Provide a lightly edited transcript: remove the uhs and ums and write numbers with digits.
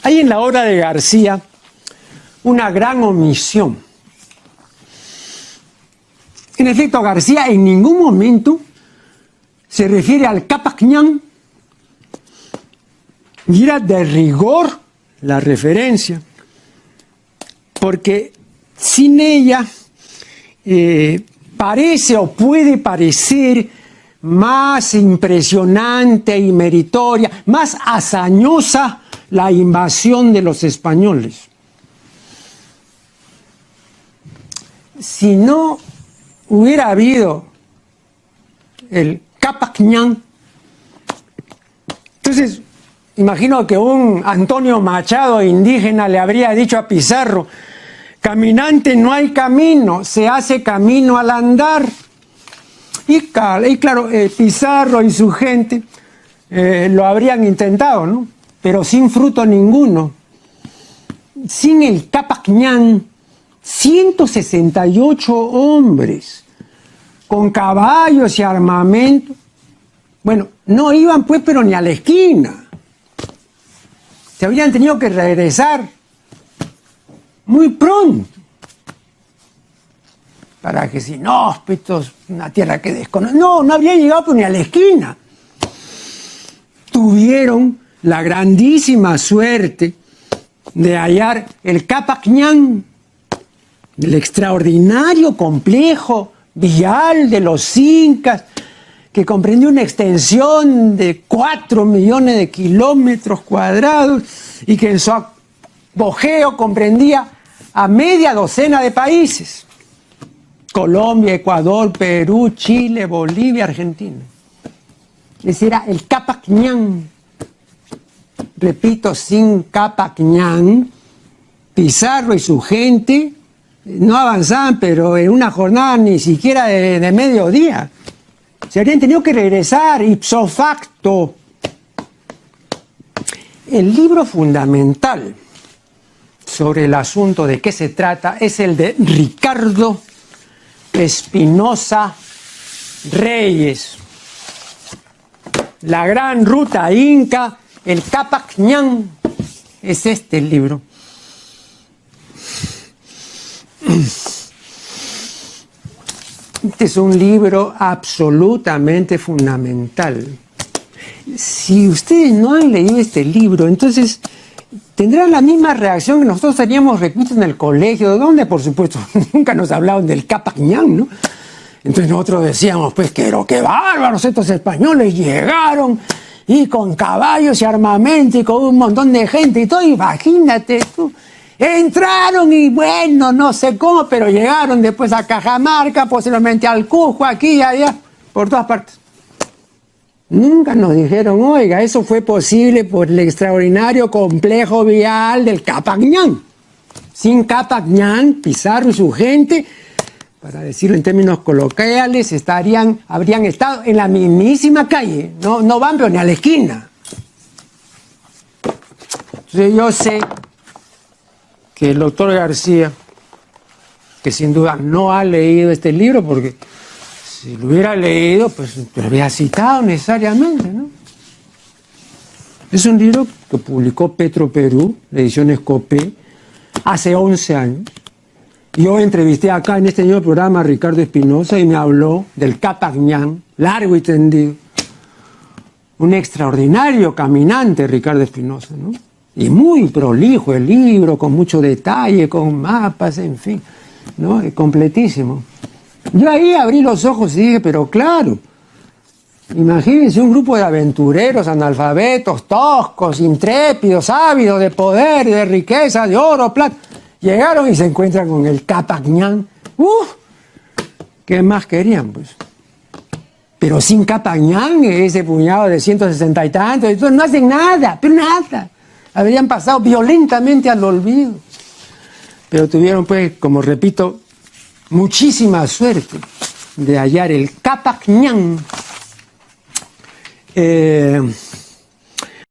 Hay en la obra de García una gran omisión. En efecto, García en ningún momento se refiere al Capac Ñan, y era de rigor la referencia, porque sin ella parece o puede parecer más impresionante y meritoria, más hazañosa la invasión de los españoles. Si no hubiera habido el Capac Ñan, entonces imagino que un Antonio Machado indígena le habría dicho a Pizarro: caminante no hay camino, se hace camino al andar. Y claro, Pizarro y su gente lo habrían intentado, ¿no? Pero sin fruto ninguno. Sin el Capac Ñan, 168 hombres con caballos y armamento, bueno, no iban pues pero ni a la esquina. Se habrían tenido que regresar muy pronto, para que si no, esto es una tierra que desconoce. No habrían llegado pues ni a la esquina. Tuvieron la grandísima suerte de hallar el Capac Ñan, el extraordinario complejo vial de los incas, que comprendió una extensión de 4 millones de kilómetros cuadrados y que en su apogeo comprendía a media docena de países: Colombia, Ecuador, Perú, Chile, Bolivia, Argentina. Ese era el Capac Ñan. Repito, sin Capac Ñan, Pizarro y su gente no avanzaban, pero en una jornada ni siquiera de mediodía. Se habrían tenido que regresar ipso facto. El libro fundamental sobre el asunto de qué se trata es el de Ricardo Espinosa Reyes. La gran ruta inca, el Capac Ñan, es este el libro. Este es un libro absolutamente fundamental. Si ustedes no han leído este libro, entonces tendrán la misma reacción que nosotros teníamos reclusos en el colegio, donde por supuesto nunca nos hablaban del Capac Ñan, ¿no? Entonces nosotros decíamos, pues, pero qué bárbaros, estos españoles llegaron y con caballos y armamento y con un montón de gente y todo, imagínate tú. Entraron y bueno, no sé cómo, pero llegaron después a Cajamarca, posiblemente al Cusco, aquí y allá, por todas partes. Nunca nos dijeron, oiga, eso fue posible por el extraordinario complejo vial del Capac Ñan. Sin Capac Ñan, Pizarro y su gente, para decirlo en términos coloquiales, habrían estado en la mismísima calle, no van pero ni a la esquina. Entonces yo sé que el doctor García, que sin duda no ha leído este libro, porque si lo hubiera leído, pues lo habría citado necesariamente, ¿no? Es un libro que publicó Petro Perú, de Ediciones Copé, hace 11 años. Yo entrevisté acá en este mismo programa a Ricardo Espinosa y me habló del Capac Ñan, largo y tendido. Un extraordinario caminante, Ricardo Espinosa, ¿no? Y muy prolijo el libro, con mucho detalle, con mapas, en fin, ¿no? Completísimo. Yo ahí abrí los ojos y dije, pero claro, imagínense un grupo de aventureros, analfabetos, toscos, intrépidos, ávidos de poder, de riqueza, de oro, plata. Llegaron y se encuentran con el Capac Ñan. ¿Qué más querían, pues? Pero sin Capac Ñan, ese puñado de 160 y tantos, entonces no hacen nada, pero nada. Habrían pasado violentamente al olvido. Pero tuvieron, pues, como repito, muchísima suerte de hallar el Capac Ñan.